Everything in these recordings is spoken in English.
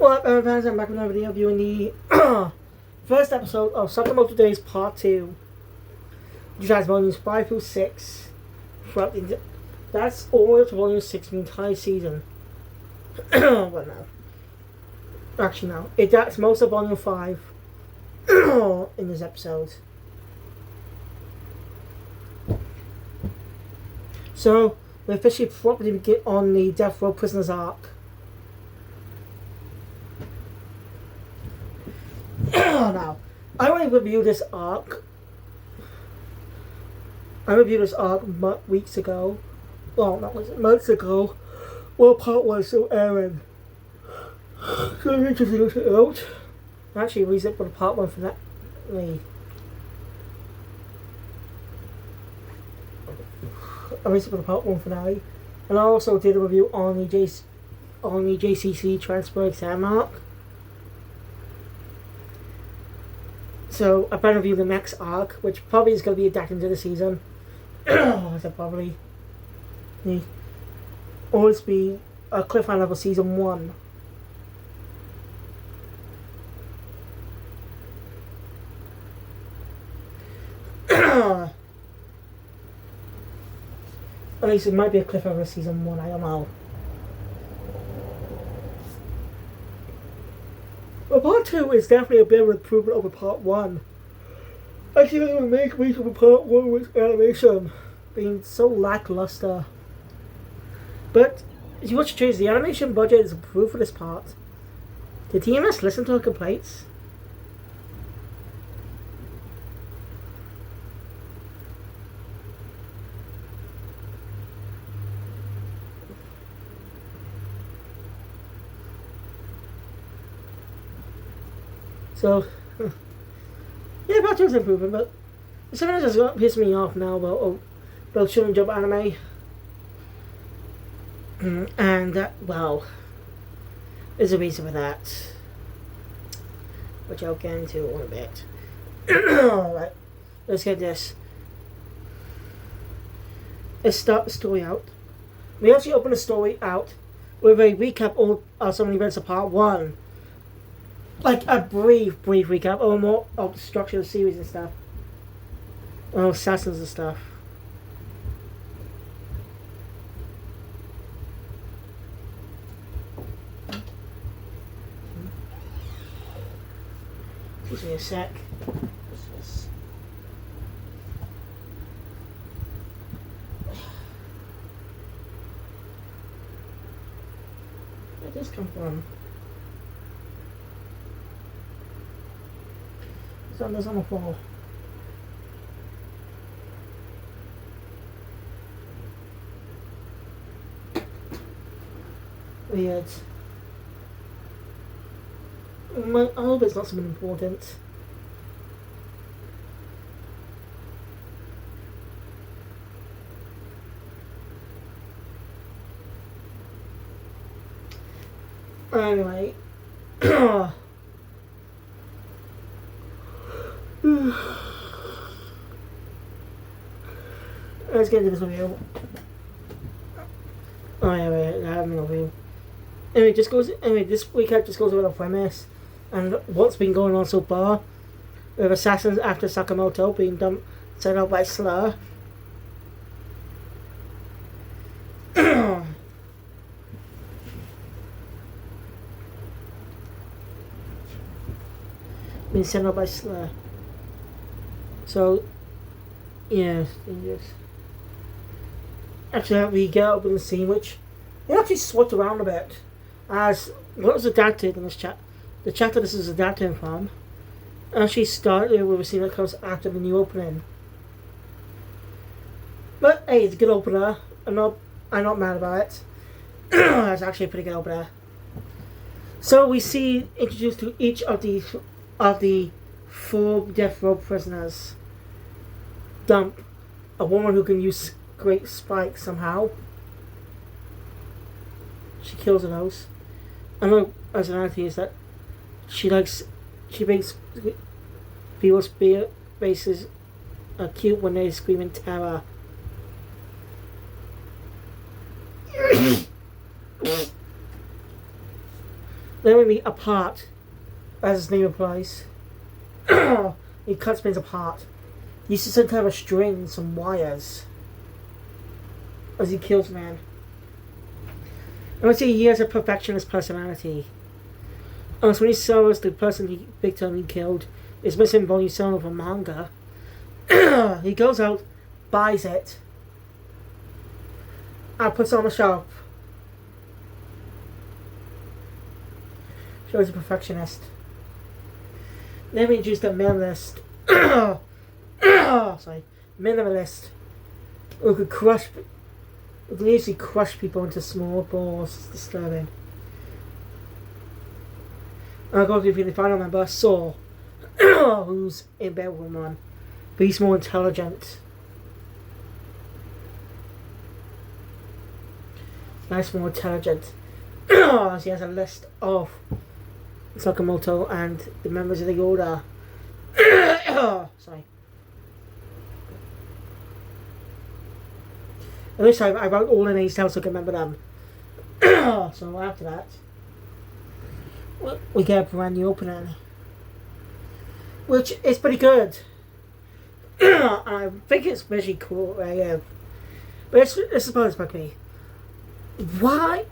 What up, everyone? I'm back with another video reviewing the first episode of Sakamoto Days Part 2, which has volumes 5 through 6. That's all to volume 6 of the entire season. What now? Actually, no. That's most of volume 5 in this episode. So, we officially properly begin on the Death Row Prisoners arc. Now, I already reviewed this arc. I reviewed this arc weeks ago. Well, not weeks, months ago. Well, part 1 is still airing. So I'm interested to it out. Actually, reason for the part 1 for that. I reason for the part 1 finale. And I also did a review on the JCC transfer exam arc. So I plan to review the next arc, which probably is going to be adapted into the season. So probably always be a cliffhanger for season 1. At least it might be a cliffhanger for season 1, I don't know. But part 2 is definitely a bit of an improvement over part 1. I think it would make me from part 1 with animation being so lackluster. But if you watch the trailers, the animation budget is improved for this part. Did TMS listen to her complaints? So, yeah, part 2 is improving, but something that's just pissed me off now about Shonen Jump anime. And that, well, there's a reason for that, which I'll get into in a bit. Alright, let's get this. Let's start the story out. We actually open the story out with a recap of some of the events of part 1. Like a brief recap or more of the structure of the series and stuff. Or assassins and stuff. Excuse me a sec. Where did this come from? There's on the floor. Weird. I hope it's not something important. Anyway. Let's get into this review. Oh yeah, wait, I have no review. Anyway, this recap just goes over the premise and what's been going on so far with assassins after Sakamoto being set out by Slur. Being sent out by Slur. So, yeah, dangerous. Actually, we get up in the scene, which we actually swapped around a bit, as what was adapted in this the chapter this is adapted from, actually started with a scene that comes after the new opening. But hey, it's a good opener. I'm not mad about it. It's actually a pretty good opener. So we see introduced to each of the 4 death row prisoners. Dump, a woman who can use great spikes somehow. She kills a nose. Another personality is that she makes people's faces cute when they scream in terror. Then we meet apart, as his name implies. He cuts things apart. He uses some kind of a string, some wires, as he kills man. I would say he has a perfectionist personality. So when he sells the person he big time he killed, is missing volume 7 of a manga. He goes out, buys it, and puts it on the shelf. Shows a perfectionist. Then we introduce the minimalist. Minimalist. Who could easily crush people into small balls. It's disturbing. And I'll go through the final member, Saw, who's in bed with one, but he's more intelligent. Nice, more intelligent. As he has a list of Sakamoto and the members of the order. Sorry. At this time, I wrote all the names down so I can remember them. So after that, we get a brand new opening, which is pretty good. I think it's really cool. But it's supposed to be. Why?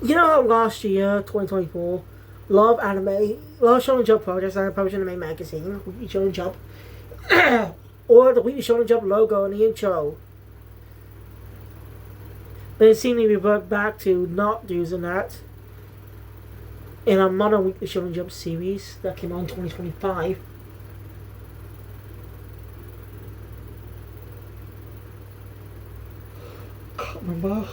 You know how last year, 2024, a lot of anime, a lot of Shonen Jump projects are published in the main magazine, Weekly Shonen Jump, or the Weekly Shonen Jump logo in the intro. They seemingly revert back to not using that in a modern Weekly Shonen Jump series that came out in 2025. Can't remember.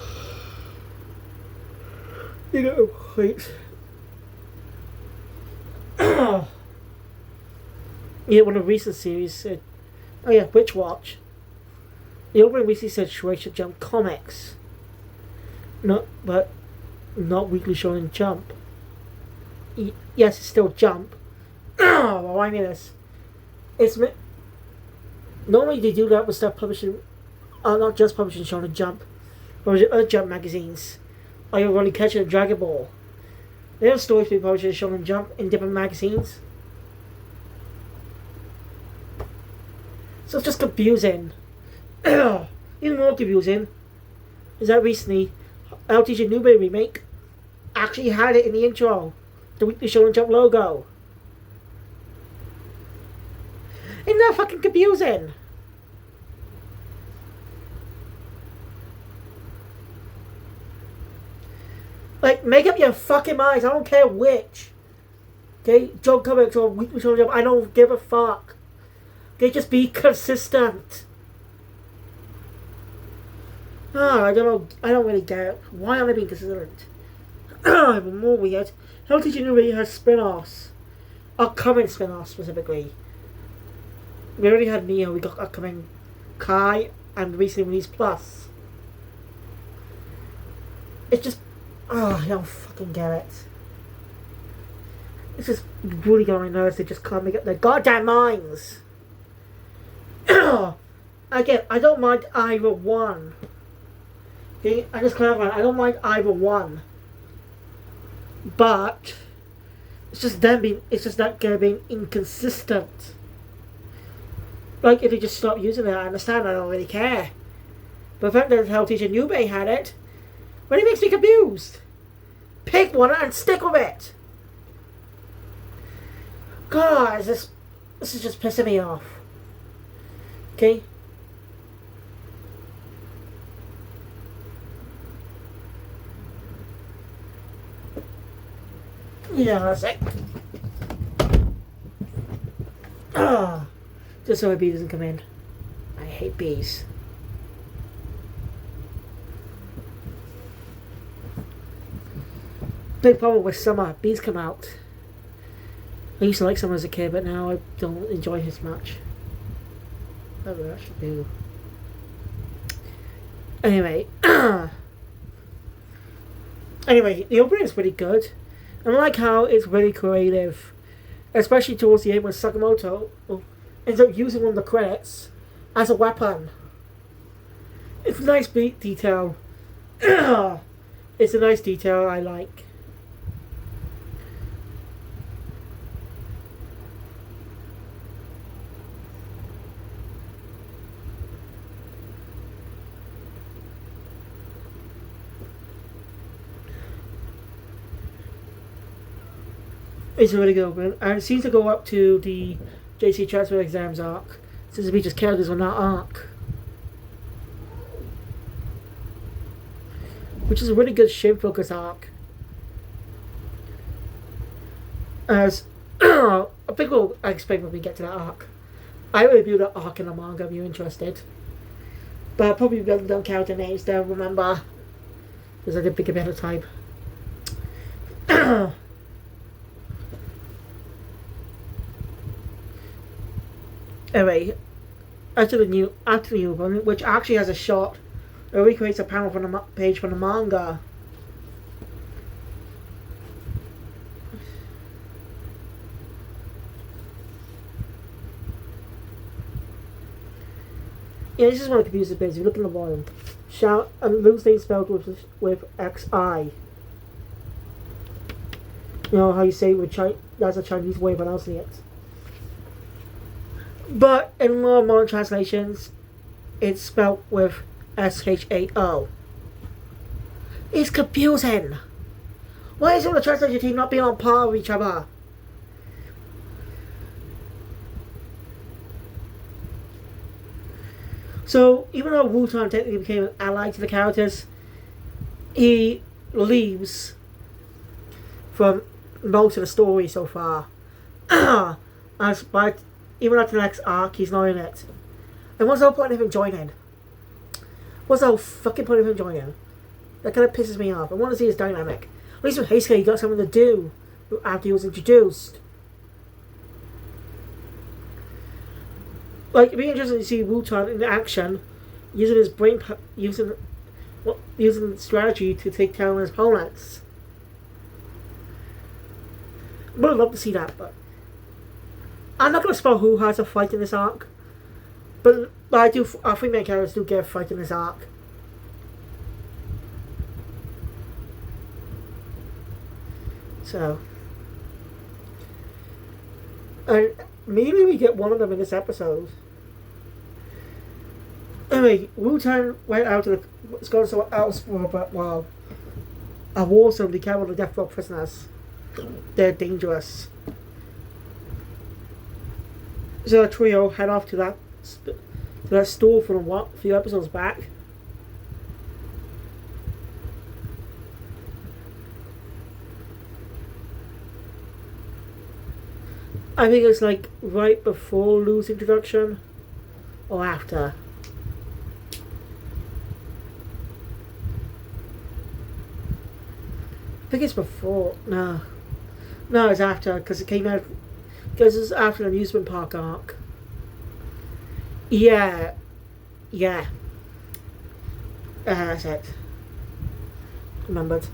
You know, wait. Yeah, one of the recent series said, oh yeah, Witch Watch. The opening recently said Shueisha Jump Comics. Not Weekly Shonen Jump. Yes, it's still Jump. Well, I mean this. Normally they do that with stuff publishing, not just publishing Shonen Jump, but other Jump magazines. Are you only catching a Dragon Ball? There are stories being published in Shonen Jump in different magazines. So it's just confusing. Even more confusing is that recently LTG Newberry remake actually had it in the intro. The Weekly Shonen Jump logo. Isn't that fucking confusing? Like, make up your fucking minds. I don't care which. Okay, Jump Comics or Weekly Shonen Jump. I don't give a fuck. Okay, just be consistent. I don't know. I don't really get it. Why aren't they being consistent? Even more weird. How did you know he has spin-offs? Upcoming spin-offs specifically. We already had Neo. We got upcoming Kai and recently released Plus. It's just. I don't fucking get it. It's just really going on my nerves. They just can't make up their goddamn minds. Again, I don't mind either one. Okay, I just clarify. I don't mind either one. But it's just them being. It's just that guy being inconsistent. Like if they just stop using it, I understand. I don't really care. But the fact that Hell Teacher Newbay had it. But it makes me confused. Pick one and stick with it. God, this is just pissing me off. Okay? Yeah, that's it. Just so a bee doesn't come in. I hate bees. Big problem with summer. Bees come out. I used to like summer as a kid, but now I don't enjoy it as much. I really actually do. Anyway. Anyway, the opening is pretty good. And I like how it's really creative. Especially towards the end when Sakamoto ends up using one of the credits as a weapon. It's a nice beat detail. It's a nice detail I like. It's a really good opening, and it seems to go up to the JC transfer exams arc. Since we just characters on that arc, which is a really good ship focus arc. As I think we'll explain when we get to that arc. I reviewed that arc in the manga if you're interested. But I'll probably build down character names there, remember. Because I did pick a better type. Anyway, after the new one, which actually has a shot that recreates a panel from the page from the manga. Yeah, this is one of the confusing bits. If you look in the volume, shout and loose name spelled with XI. You know how you say with that's a Chinese way of pronouncing it. But in more modern translations, it's spelled with SHAO. It's confusing. Why is all the translation team not being on par with each other? So, even though Wu-Tang technically became an ally to the characters, he leaves from most of the story so far. Even after the next arc, he's not in it. And what's the whole point of him joining? What's the whole fucking point of him joining? That kind of pisses me off. I want to see his dynamic. At least with Heisuke, he got something to do after he was introduced. Like, it'd be interesting to see Wu-Tang in action, using his brain, using strategy to take down his opponents. I would love to see that, but I'm not going to spoil who has a fight in this arc. But I think main characters do get a fight in this arc. So, and maybe we get one of them in this episode. Anyway, Wu-Tang went out to the. It's gone somewhere else for a while. A war zone to carry the death row prisoners. They're dangerous. So the trio head off to that store from a few episodes back. I think it's like right before Lou's introduction or after. I think it's before. No, it's after because it came out. Because it's after the amusement park arc. Yeah. That's it. Remembered.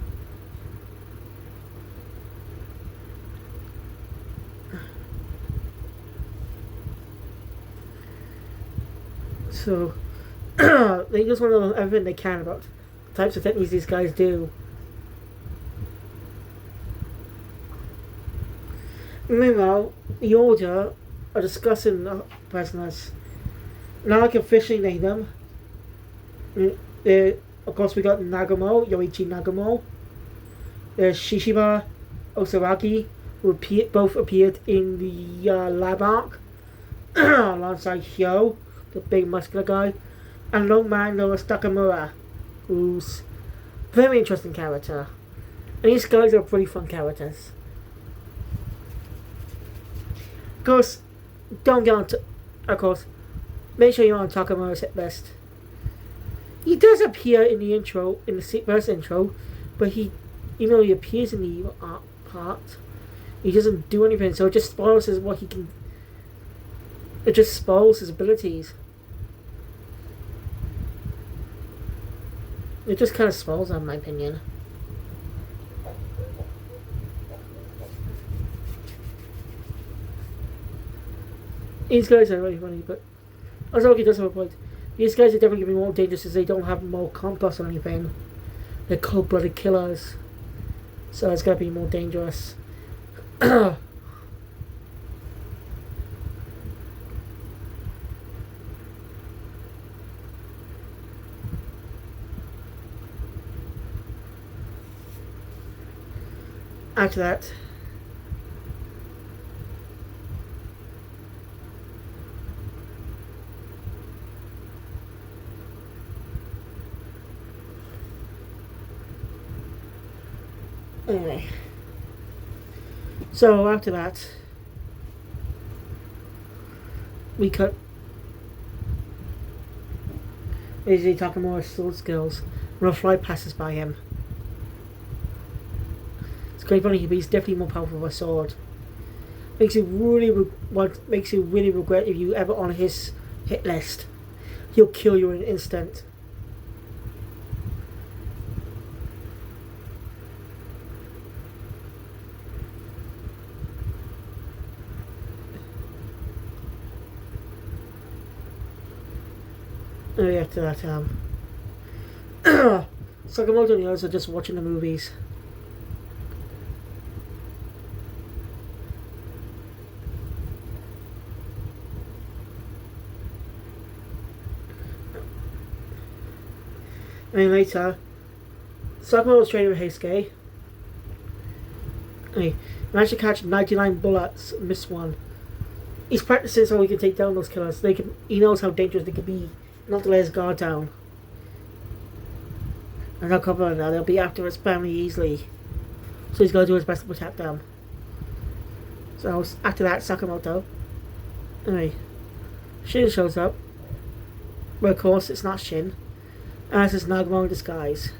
So, they just want to know everything they can about the types of techniques these guys do. Meanwhile, the Order are discussing the prisoners. Now I can officially name them. Of course, we got Nagumo, Yoichi Nagumo. There's Shishiba Osaragi, who both appeared in the lab arc, alongside Hyo, the big muscular guy, and an old man known as Takamura, who's a very interesting character. And these guys are pretty fun characters. Of course, don't get on of course, make sure you're on Takamura's hit list. He does appear in the intro, in the first intro, but even though he appears in the art part, he doesn't do anything, so it just spoils it just spoils his abilities. It just kind of spoils them, in my opinion. These guys are really funny, but Ozaki does have a point. These guys are definitely going to be more dangerous as they don't have more compass or anything. They're cold-blooded killers. So it's going to be more dangerous. After that, Anyway. So after that, we cut basically Sakamoto's sword skills when a fly passes by him. It's quite funny, but he's definitely more powerful with a sword. Makes you really regret if you ever on his hit list. He'll kill you in an instant. Oh yeah, after that, Sakamoto and the others are just watching the movies. And later, Sakamoto's training with Heisuke. He managed to catch 99 bullets, missed one. He's practicing so he can take down those killers. He knows how dangerous they can be, not to let his guard down. And they'll cover now, they'll be after his family easily. So he's got to do his best to protect them. So after that, Sakamoto. Anyway, Shin shows up. But of course, it's not Shin. As is Nagumo in disguise.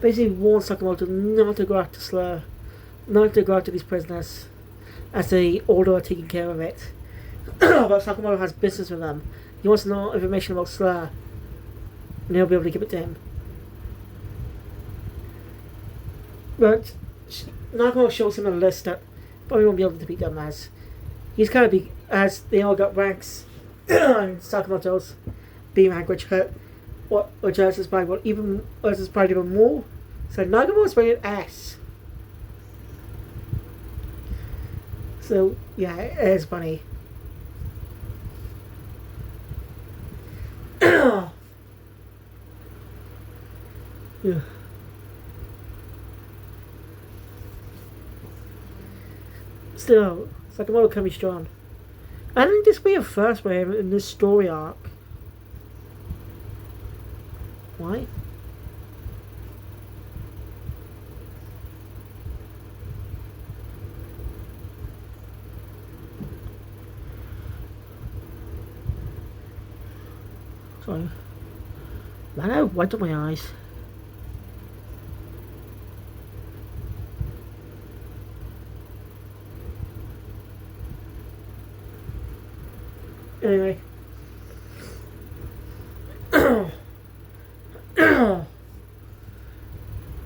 Basically warns Sakamoto not to go after Slur, not to go after these prisoners, as the Order are taking care of it. But Sakamoto has business with them. He wants to know information about Slur, and he'll be able to give it to him. But Nagumo shows him a list that probably won't be able to beat them as he's kind of big, as they all got ranks, and Sakamoto's B rank, which hurts his pride, even hurts his pride even more. So Nagumo's rated S. So yeah, it is funny. Yeah. Still, Sakamoto can be strong. I think this will be a first for him in this story arc. Why? Sorry. Man, I wiped up my eyes. Anyway.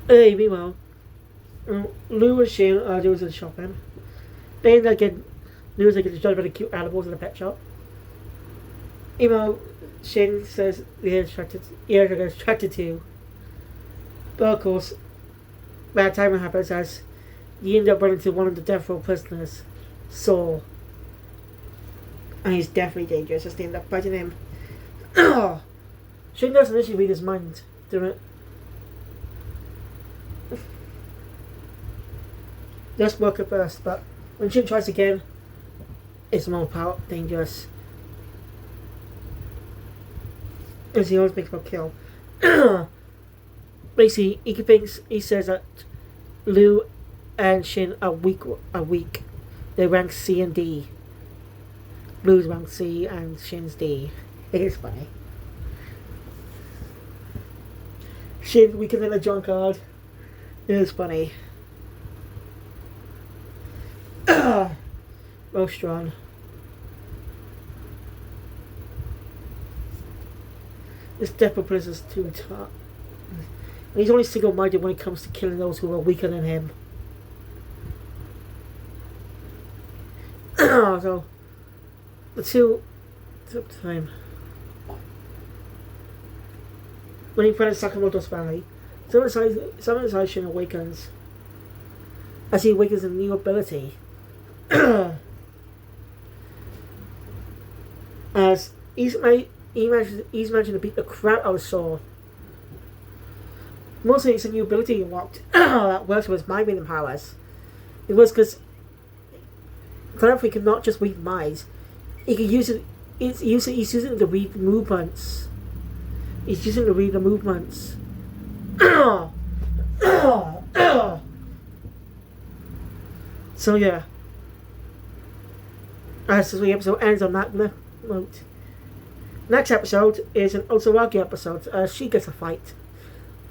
Hey, meanwhile, Lou and Shane are doing some shopping. They end up getting Lou's like judged by the cute animals in the pet shop. Meanwhile, Shane says they're attracted to. But of course, bad timing happens as you end up running into one of the death row prisoners, Saul. And he's definitely dangerous, as they end up fighting him. Shane doesn't initially read his mind, doesn't it? Just work at first, but when Shane tries again, it's more dangerous. As he always makes for a kill. Basically, he says that Lou and Shin are weak. They rank C and D. Lou's rank C and Shin's D. It is funny. Shin weaker than a drunkard. It is funny. Well strong. This Death Prince is too tough. And he's only single-minded when it comes to killing those who are weaker than him. So, the two took time. When he finds Sakamoto's family, some inside Shin awakens. As he awakens a new ability. As he's managed to beat the crap out of Saul. Mostly it's a new ability he unlocked that works with his mind reading powers. It was because Clefairy can not just read minds, he can use it. He's using it to read movements He's using to read the movements. So yeah. So the episode ends on that note. Next episode is an Osawagi episode. She gets a fight.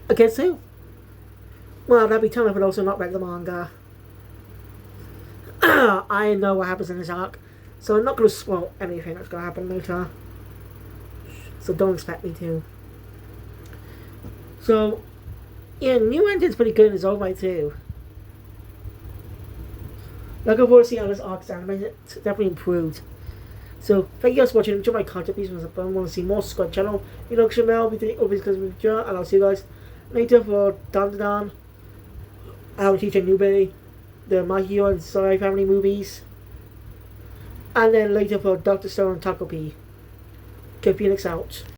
Against who? Well, that'd be telling if it also not read the manga. I know what happens in this arc, so I'm not going to spoil anything that's going to happen later. So don't expect me to. So, yeah, new engine's pretty good in its own way too. Looking forward to seeing how this arc's animated. It's definitely improved. So, thank you guys for watching. Enjoy my content. Please want to see more, subscribe channel. You know, Shamel, and I'll see you guys later for Dan. I will teach a newbie, the My Hero and Spy Family movies. And then later for Dr. Stone and Taco P. Okay, Phoenix out.